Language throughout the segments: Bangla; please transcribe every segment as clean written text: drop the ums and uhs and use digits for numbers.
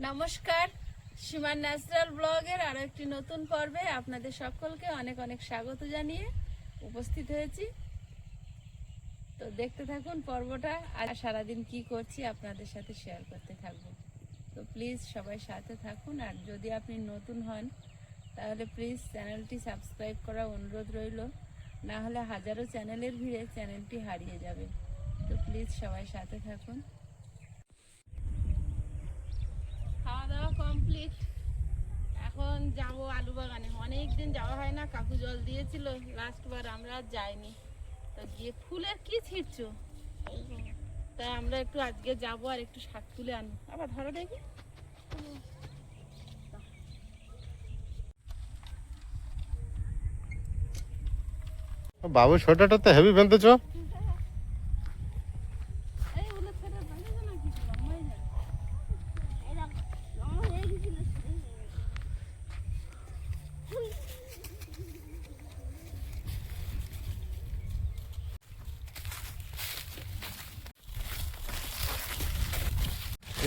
নমস্কার, সীমার ন্যাচারাল ব্লগের আরো একটি নতুন পর্বে আপনাদের সকলকে অনেক অনেক স্বাগত জানিয়ে উপস্থিত হয়েছি। তো দেখতে থাকুন পর্বটা। আর সারাদিন কি করছি আপনাদের সাথে শেয়ার করতে থাকবো। তো প্লিজ সবাই সাথে থাকুন। আর যদি আপনি নতুন হন তাহলে প্লিজ চ্যানেলটি সাবস্ক্রাইব করা অনুরোধ রইল, না হলে হাজারো চ্যানেলের ভিড়ে চ্যানেলটি হারিয়ে যাবে। তো প্লিজ সবাই সাথে থাকুন। খাওয়া দাওয়া কমপ্লিট। এখন যাব আলু বাগানে। অনেক দিন যাওয়া হয় না, কাকু জল দিয়েছিল লাস্ট বার, আমরা আর যাইনি। তো গিয়ে ফুলের কি ছিঁড়ছো? তাই আমরা একটু আজকে যাবো আর একটু শাক তুলে আনবো। আবার ধরো দেখি। বাবু ছোটটা তো হেভি বেঁধেছ।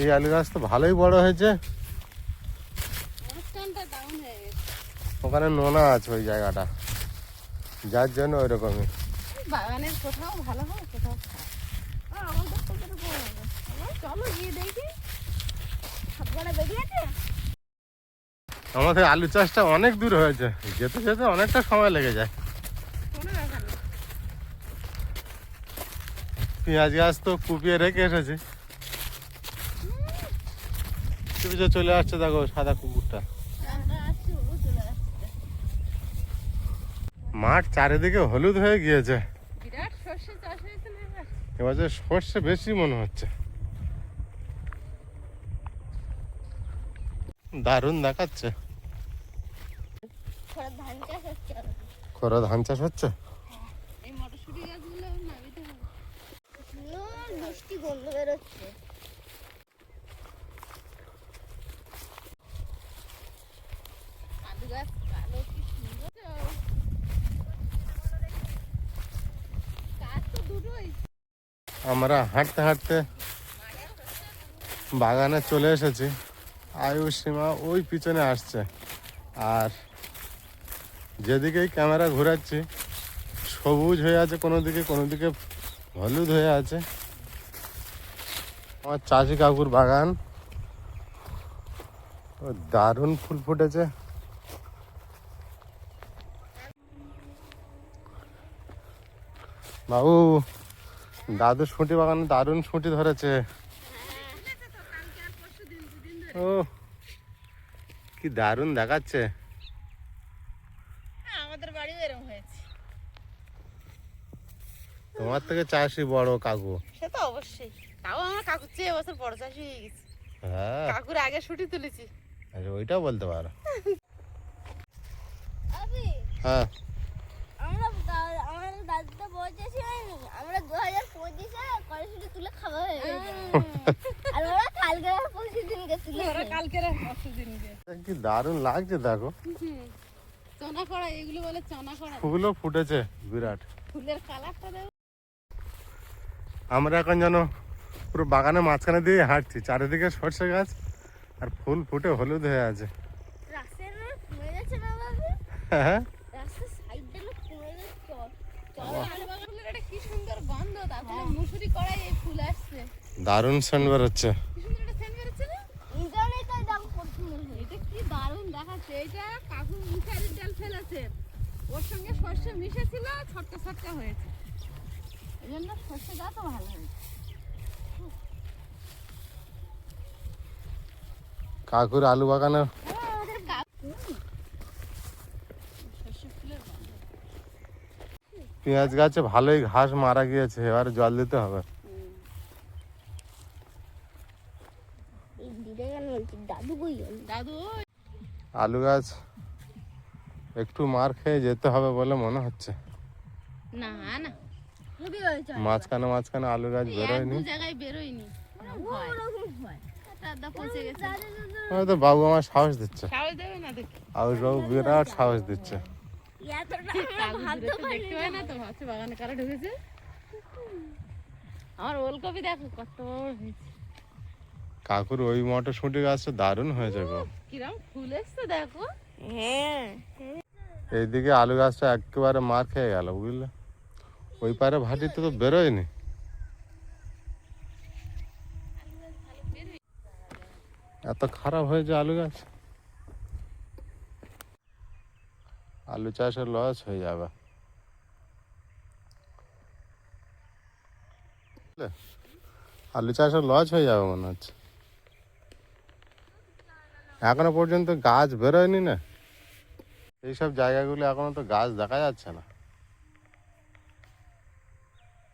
এই আলু গাছ তো ভালোই বড় হয়েছে। ওখানে নোনা আছে ওই জায়গাটা, যার জন্য ওই রকমই। বাগানের কোথাও ভালো হয়, কোথাও চলো গিয়ে দেখি। আমাদের আলু চাষটা অনেক দূর হয়েছে, যেতে যেতে অনেকটা সময় লেগে যায়। পেঁয়াজ গাছ তো কুপিয়ে রেখে এসেছি। পিছনে চলে আসছে, দেখো সাদা কুকুরটা। মাঠ চারিদিকে হলুদ হয়ে গিয়েছে। বিরাট সর্ষে চাষ হয়েছে না এবার। এবছর সর্ষে বেশি মনে হচ্ছে। দারুণ দেখাচ্ছে। খরা ধান চাষ হচ্ছে। এই মটরশুঁটি গাছগুলো নামিতে হবে। মিষ্টি গন্ধ বেরোচ্ছে। আলু গাছ কালো, কি সুন্দর। গাছ তো দুটোই। আমরা হাঁটতে হাঁটতে বাগানে চলে এসেছি। আয়ুষ সীমা ওই পিছনে আসছে, আর যেদিকেই ক্যামেরা ঘোরাচ্ছি সবুজ হয়ে আছে কোনো দিকে, কোনো দিকে হলুদ হয়ে আছে। আমার চাচি কাকুর বাগান, ও দারুণ ফুল ফুটেছে। বাবু, দাদু শুঁটি বাগানে দারুণ শুঁটি ধরেছে। ও কি দারুণ দেখাচ্ছে। আমাদের বাড়িও এরকম হয়েছে। তোমার থেকে চাষি বড় কাকু। সে তো অবশ্যই, তাও আমার কাকুর চেয়ে এবছর বড় চাষি হয়ে গেছে। হ্যাঁ, কাকুর আগে ছুটি তুলেছি। আচ্ছা, ওইটাও বলতে পারো। আবি, হ্যাঁ, আমাদের দাদুটা বলতেছি আমরা 2025-এ কলেজে তুলে খাওয়া হয়ে গেছে। আর ওরা কালকে পরশুদিন গেছিল। ওরা কালকে পরশুদিন গেছে। কি দারুণ লাগছে দেখো। চনা করা, এগুলো বলে চনা করা। ফুলও ফুটেছে বিরাট। ফুলের কালারটা দেখো। আমরা এখন যেন পুরো বাগানের মাঝখানে দিয়ে হাঁটছি, চারিদিকে সরষে গাছ আর ফুল ফুটে হলুদ হয়ে আছে। রাস্তায় না কমে গেছে না বাবু? হ্যাঁ, রাস্তার সাইডে না কমে গেছে। ফুলের একটা কি সুন্দর গন্ধ, তারপরে মুসুরি করাই এই ফুল আসছে। দারুণ সেন্ট বেরোচ্ছে। কি সুন্দর একটা সেন্ট বেরোচ্ছে না? ইন্টারনেটে দেখো কত সুন্দর হয়েছে। এটা কি দারুণ দেখাচ্ছে। এটা কাকু মুখারির ডাল ফেলেছে, ওর সঙ্গে সর্ষে মিশেছিল, ছটকা ছটকা হয়েছে। এই জন্য সর্ষে গাছও ভালো হয়েছে। কাকুর আলু বাগানে সর্ষে ফুলের গন্ধ। পেঁয়াজ গাছে ভালোই ঘাস মারা গিয়েছে, এবার জল দিতে হবে। এই দিদা কেন বলছি দাদু কই গেল? দাদু আলু গাছ একটু মার খেয়ে যেতে হবে বলে মনে হচ্ছে। না না, খুবই হয়েছে। মাঝখানে মাঝখানে আলু গাছ এক বেরোয়নি। দু জায়গায় বেরোয়নি। ওরকম হয়। দাদা পচে গেছে। হয়তো বাবু আমার সাহস দিচ্ছে। সাহস দেবে না দেখি। আয়ুষ বাবু বিরাট সাহস দিচ্ছে। এতটা কাগজ ভাবতে দূরে তো দেখতে পাই না, তো ভাবছে বাগানে কারা ঢুকেছে। আমার ওলকপি দেখো কত বড় হয়েছে। কাকুর ওই মটরশুঁটি গাছটা দারুণ হয়েছে গো। কিরম ফুল এসছে দেখো। হ্যাঁ এইদিকে আলু গাছটা একেবারে মার খেয়ে গেল বুঝলে, ওই পারে ভাটিতে তো বেরোয়নি। এত খারাপ হয়েছে আলু গাছ, আলু চাষে লস হয়ে যাবে। আলু চাষে লস হয়ে যাবে মনে হচ্ছে, এখনো পর্যন্ত গাছ বেরোয়নি না। এইসব জায়গাগুলো এখনো তো গাছ দেখা যাচ্ছে না।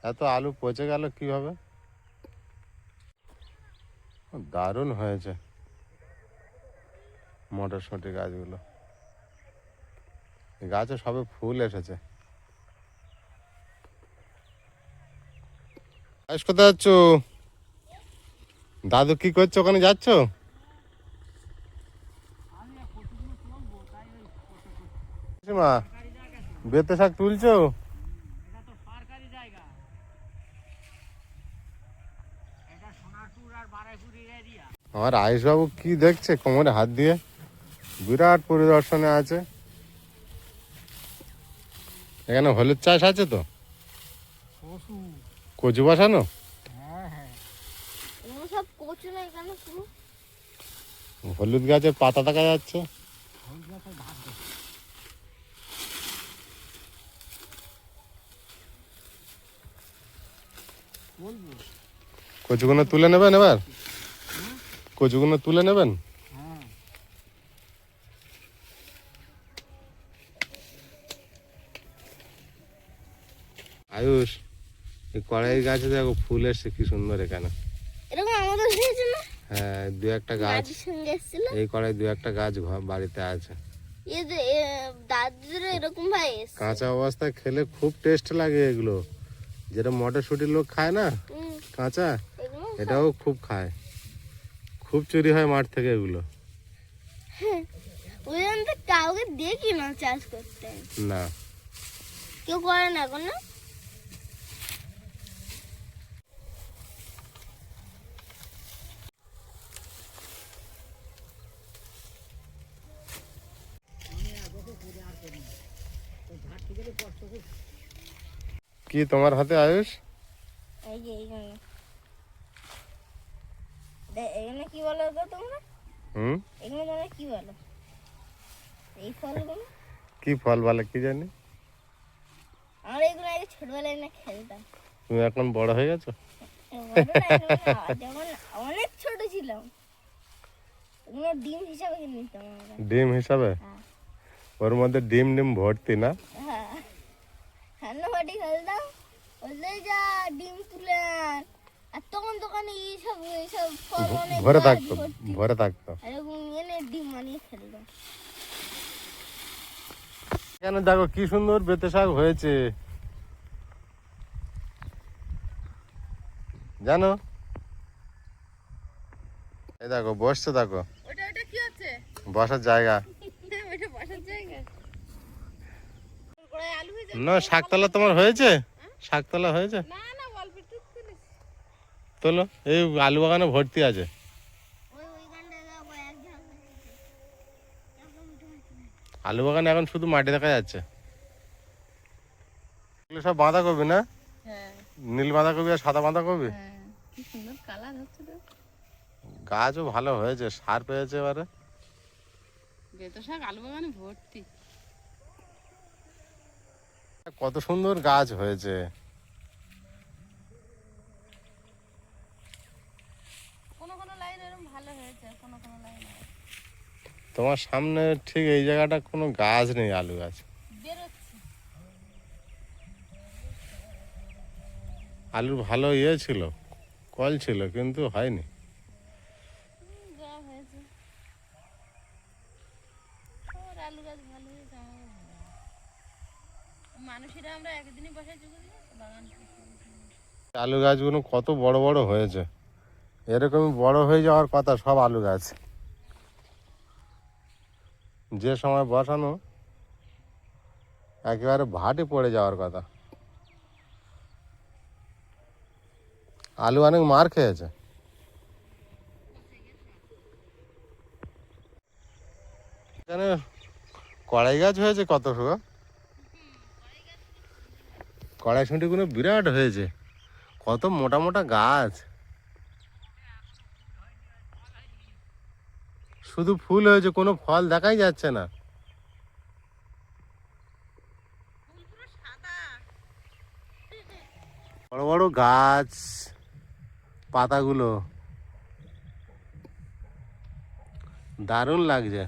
এত আলু পচে গেল কিভাবে? দারুণ হয়েছে মটরশুঁটি গাছগুলো, গাছে সবে ফুল এসেছে। কোথায় যাচ্ছ? দাদু কি করছো, ওখানে যাচ্ছ? মা বেতে শাক তুলছো? আমার আয়ুষবাবু কি দেখছে কোমরে হাত দিয়ে, বিরাট পরিদর্শনে আছে। এখানে হলুদ চাষ আছে তো, কচু বসানো। এগুলো সব কচু না এখানে পুরো। হলুদ গাছের পাতা দেখা যাচ্ছে। কচুগুলো তুলে নেবেন এবার, কচুগুলো তুলে নেবেন। আয়ুষ, এই কড়াই গাছে দেখো ফুল এসছে কি সুন্দর এখানে। এরকম আমাদের হয়েছে না? হ্যাঁ, দু একটা গাছ দাদির সঙ্গে এসেছিল। এই কড়াই দু একটা গাছ বাড়িতে আছে। দাদুর এরকম ভাই এসছে। কাঁচা অবস্থায় খেলে খুব টেস্ট লাগে এগুলো, যেটা মটরশুঁটির লোক খায় না কাঁচা, এগুলো এটাও খুব খায়। খুব চুরি হয় মাঠ থেকে এগুলো। ওই জন্য তো কাউকে দেখি না চাষ করতে, না, কেউ করে না এখন না। কি তোমার হাতে আয়ুষ? এই যে এইখানে এখানে কি বলো তো তোমরা? এখানে তোমরা কি বলো এই ফলগুলো? কি ফল বলে কি জানি। আমরা এগুলো আগে ছোটবেলায় না খেলতাম। তুমি এখন বড় হয়ে গেছো। যখন অনেক ছোট ছিলাম এগুলো ডিম হিসাবে কিনে নিতাম আমরা। ডিম হিসাবে? হ্যাঁ। ওর মধ্যে ডিম ডিম ভর্তি না? হ্যাঁ, রান্নাবাটি খেলতাম, বললে যা ডিম তুলে আন। আর তখন দোকানে এইসব ফল অনেক ভরে গাছ থাকতো, ভর্তি। ভরে থাকতো। এরকম এনে ডিম বানিয়ে খেলতাম। এখানে দেখো কি সুন্দর বেতে শাক হয়েছে জানো। এই দেখো বসছে, দেখো ওটা ওটা কি হচ্ছে? বসার জায়গা। ওটা বসার জায়গা। কড়াই আলু হয়ে না, শাকতলা তোমার হয়েছে? শাকতলা হয়েছে? না না, অল্প একটু তুলেছি। তোলো, এই আলু বাগানে ভর্তি আছে। ওইখানটায় দেখো এক ঝাঁক হয়েছে। এরকম উঠে হয়েছে না। আলু বাগানে এখন শুধু মাটি দেখা যাচ্ছে। এগুলো সব বাঁধাকপি না? হ্যাঁ নীল বাঁধাকপি আর সাদা বাঁধাকপি। হ্যাঁ, কি সুন্দর কালার হচ্ছে তো। গাছও ভালো হয়েছে, সার পেয়েছে এবারে। বেতো শাক আলু বাগানে ভর্তি। কত সুন্দর গাছ হয়েছে। কোনো কোনো লাইন এরকম ভালো হয়েছে, কোনো কোনো লাইন তোমার সামনে ঠিক এই জায়গাটা কোনো গাছ নেই আলু গাছ। বেরোচ্ছে। আলুর ভালো ইয়ে ছিল, কল ছিল, কিন্তু হয়নি। যা হয়েছে ওর আলু গাছ ভালো হয়েছে, আমারও ভালো হয়েছে। মানুষেরা আমরা একদিনই বসাই চুকে দিয়ে বাগান আলু গাছগুলো কত বড় বড় হয়েছে, এরকমই বড় হয়ে যাওয়ার কথা সব আলু গাছ। যে সময় বসানো একেবারে ভাটি পড়ে যাওয়ার কথা। আলু অনেক মার খেয়েছে। এখানে কড়াই গাছ হয়েছে কত গো? কড়াইশুঁটিগুলো বিরাট হয়েছে, কত মোটা মোটা গাছ, শুধু ফুল হয়েছে, কোনো ফল দেখাই যাচ্ছে না। বড় বড় গাছ, পাতাগুলো দারুণ লাগছে।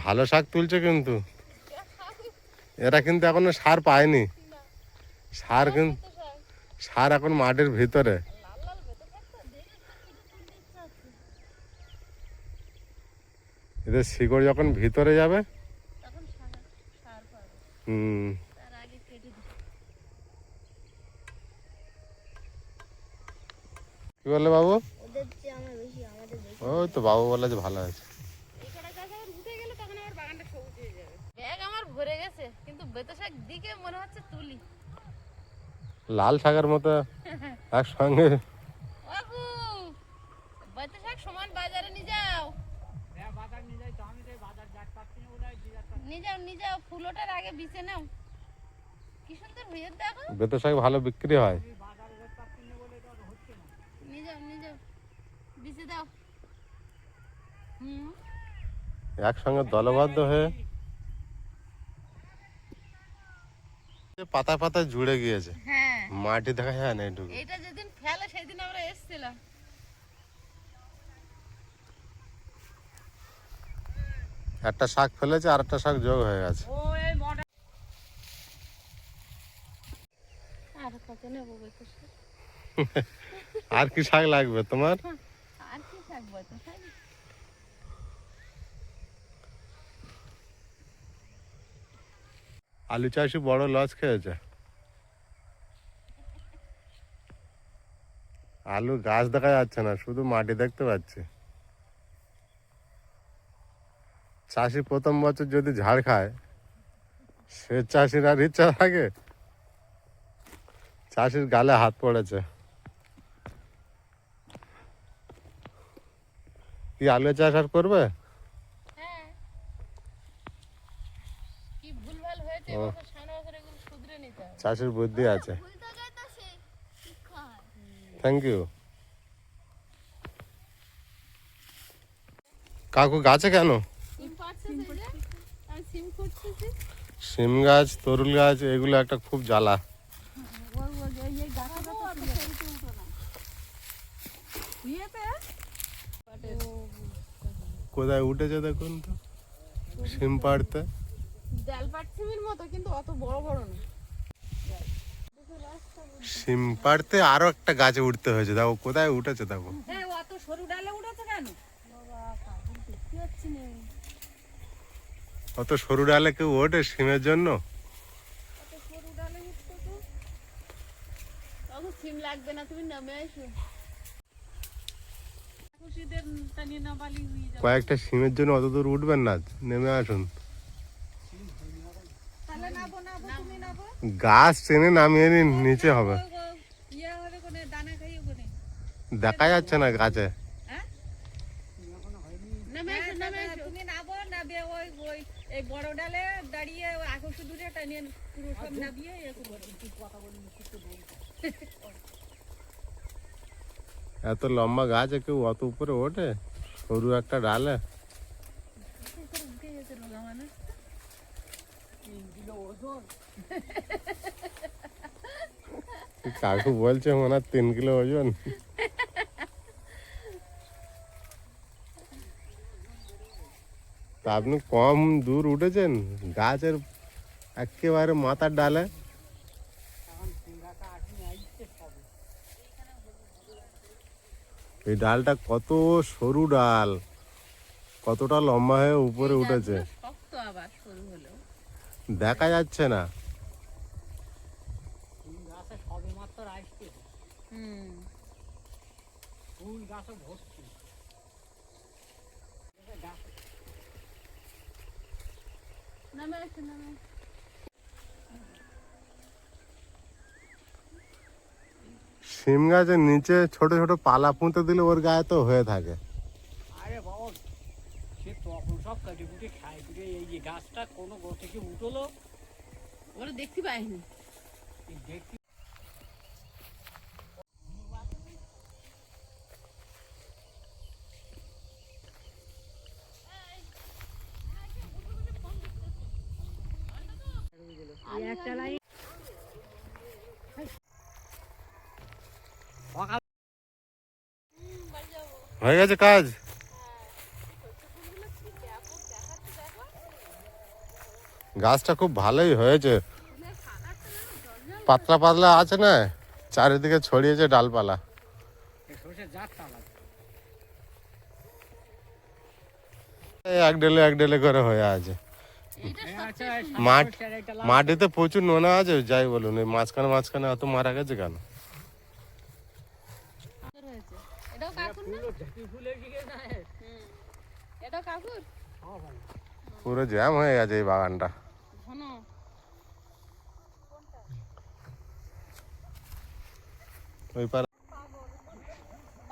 ভালো শাক তুলছে কিন্তু, এরা কিন্তু এখনো সার পায়নি। সার কিন্তু, সার এখন মাটির ভিতরে। এদের শিকড় যখন ভিতরে যাবে, হুম। কি বললে বাবু? ওদের চেয়ে আমার বেশি, আমাদের বেশি। ওই তো বাবু বলে যে ভালো আছে। ব্যাগ আমার ভরে গেছে, কিন্তু বেতো শাক দিকে মনে হচ্ছে তুলি। লাল শাকের মতো একসঙ্গে। বাবু, বেতো শাক সমান বাজারে নিয়ে যাও। নিয়ে যাও, ফুলোটার আগে বিছে নাও। কি সুন্দর হয়ে দেখো। বেতো শাক ভালো বিক্রি হয়। নিয়ে যাও, বিছে দাও। একসঙ্গে দলবদ্ধ হয়ে পাতা পাতা জুড়ে গিয়েছে, হ্যাঁ, মাটি দেখা যায় না এটুকু। এটা যেদিন ফেলে সেদিন আমরা এসেছিলাম। একটা শাক ফেলেছে আর একটা শাক যোগ হয়ে গেছে। আর কত নেবো বেতো শাক? আর কি শাক লাগবে তোমার? আর কি শাক বেতো শাক? আলু চাষি বড় লস খেয়েছে। আলু গাছ দেখা যাচ্ছে না, শুধু মাটি দেখতে পাচ্ছি। চাষি প্রথম বছর যদি ঝাড় খায়, সে চাষির আর ইচ্ছা থাকে? চাষির গালে হাত পড়েছে। কি আলু চাষ আর করবে? হ্যাঁ, কি ভুলভাল হয়েছে, ও। এবছর সামনের বছর এগুলো শুধরে নিতে হবে। চাষির বুদ্ধি আছে। ভুল থাকে তো সে শিক্ষায়। Thank you. কাকু গাছে কেন? সিম পাড়ছে সেই যে, আমি সিম খুঁজতেছি। সিম গাছ, তরুল গাছ, এগুলো একটা খুব জ্বালা। কোথায় উঠেছে দেখুন তো সিম পাড়তে। জালপাট সিমের মতো, কিন্তু অত বড় বড় না। সিম পাড়তে আরো একটা গাছে উঠতে হয়েছে, দেখো কোথায় উঠেছে দেখো। হ্যাঁ, অত সরু ডালে উঠেছে কেন? বাবা, কাকুর দেখতে পাচ্ছি না। অত সরু ডালে কেউ ওঠে সিমের জন্য? অত সরু ডালে উঠতো তো। তখন সিম লাগবে না, তুমি নামে আসো। খুশিদের টানিয়ে নামালি হয়ে যাবে। কয়েকটা সিমের জন্য অত দূর উঠবেন না, নেমে আসুন। তাহলে নাবো, তুমি নাবো। গাছ টেনে নামিয়ে নিন, নিচে হবে। ইয়া হবে কোনে, দানা খাইয়ে কোনে। দেখা যাচ্ছে না গাছে। হ্যাঁ? নামে আসো। তুমি নাবো, নাবিয়ে ওই এই বড় ডালে দাঁড়িয়ে আকুশি দূরে টানিয়ে পুরো সব নাবিয়ে কথা বলি। এত লম্বা গাছে কেউ অত উপরে ওঠে, সরু একটা ডালে? উঠে গেছে রোগা মানুষ। 3 কিলো ওজন। কাকু বলছে মনে হয় 3 কিলো ওজন। তা আপনি কম দূর উঠেছেন, গাছের একেবারে মাথার ডালে। এই ডালটা কত সরু ডাল, কতটা লম্বা হয়ে উপরে উঠেছে, শক্ত আবার সরু হলেও। দেখা যাচ্ছে না। নামে আসো, নামে। সিম গাছের নিচে ছোট ছোট পালা পুঁতে দিলে ওর গায়ে তো হয়ে থাকে। আরে বাবা, সে তখন সব কাটে কুটে খায় কুটে এই যে গাছটা কোনো গো থেকে উঠলো ওরা দেখতে পাইনি। দেখতে একটা লাইন হয়ে গেছে কাজ। গাছটা খুব ভালোই হয়েছে, পাতলা পাতলা আছে না, চারিদিকে ছড়িয়েছে ডালপালা। সরষের জাতটা আলাদা। এই এক ডেলে করে হয়ে আছে। আচ্ছা, মাঠ সরষের একটা লাল মাটিতে প্রচুর নোনা আছে, যাই বলুন এই মাঝখানে মাঝখানে অত মারা গেছে কেন? হয়েছে। এটাও কাকুর না? ফুল ঝাঁকি ফুলের দিকে না এটাও কাকুর? হ্যাঁ ভাই, পুরো জ্যাম হয়ে গেছে এই বাগানটা। ঘন। ওই পারে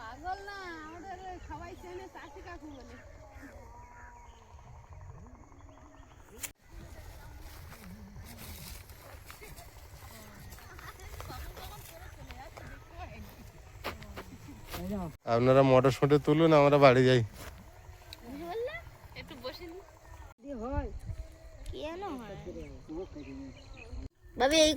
পাগল না, আমাদের সবাই চেনে চাষি কাকু বলে। আপনারা মটরশুঁটি তুলুন, আমরা বাড়ি যাই। একটু বসে নি। কেন হয় ভাবি? এই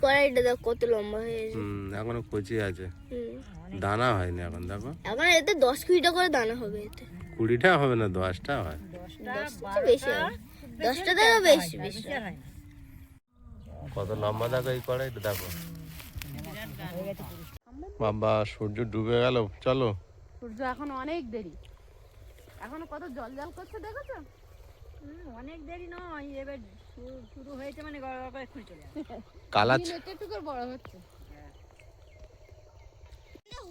কড়াইটা দেখো কত লম্বা হয়ে গেছে। এখনো কচি আছে, হুম। দানা হয়নি এখন। দেখো এখন এতে 10 কিলো করে দানা হবে এতে। 20টা হবে না, 10টা হয়। 10টা বেশি হবে, 10টা থেকে বেশি বেশি হবে। কত লম্বা দেখো এই কড়াইটা, দেখো। বাবা সূর্য ডুবে গেল, চলো। সূর্য এখন অনেক দেরি, এখনো কত জল জল করছে দেখেছো? অনেক দেরি নয়, এবার শুরু হয়েছে মানে গড় গড় করে খুলে চলে যাবে। কালাচ দিন একটু একটু করে বড় হচ্ছে।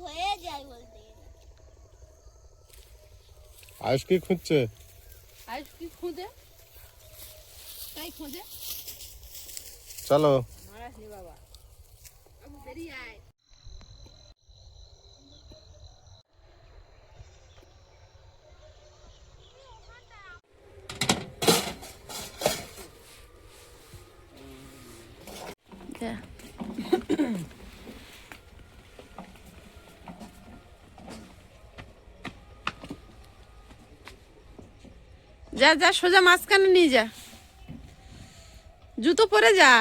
হয়ে যায় বলতে গেলে। আয়ুষ কি খুঁজছে? আয়ুষ কি খুঁজে? তাই খোঁজে। চলো। মারাসনি বাবা। দেরি আয়। যা। যা যা সোজা মাঝখানে নিয়ে যা, জুতো পরে যা।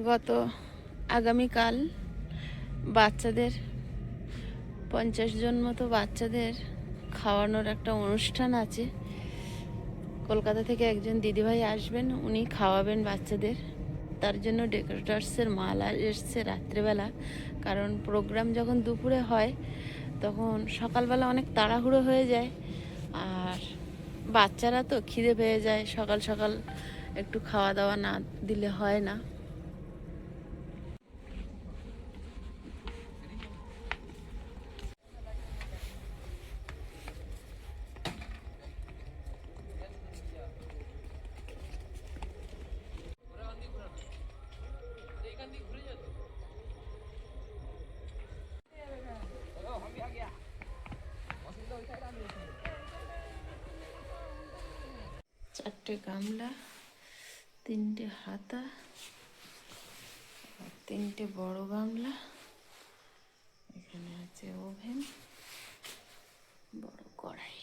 গত আগামীকাল বাচ্চাদের 50 জন মতো বাচ্চাদের খাওয়ানোর একটা অনুষ্ঠান আছে। কলকাতা থেকে একজন দিদিভাই আসবেন, উনি খাওয়াবেন বাচ্চাদের। তার জন্য ডেকোরেটার্সের মাল এসছে রাত্রেবেলা, কারণ প্রোগ্রাম যখন দুপুরে হয় তখন সকালবেলা অনেক তাড়াহুড়ো হয়ে যায়, আর বাচ্চারা তো খিদে পেয়ে যায়, সকাল সকাল একটু খাওয়া দাওয়া না দিলে হয় না। চারটে গামলা, 3টে হাতা, 3টে বড় গামলা, এখানে আছে ওভেন, বড় কড়াই।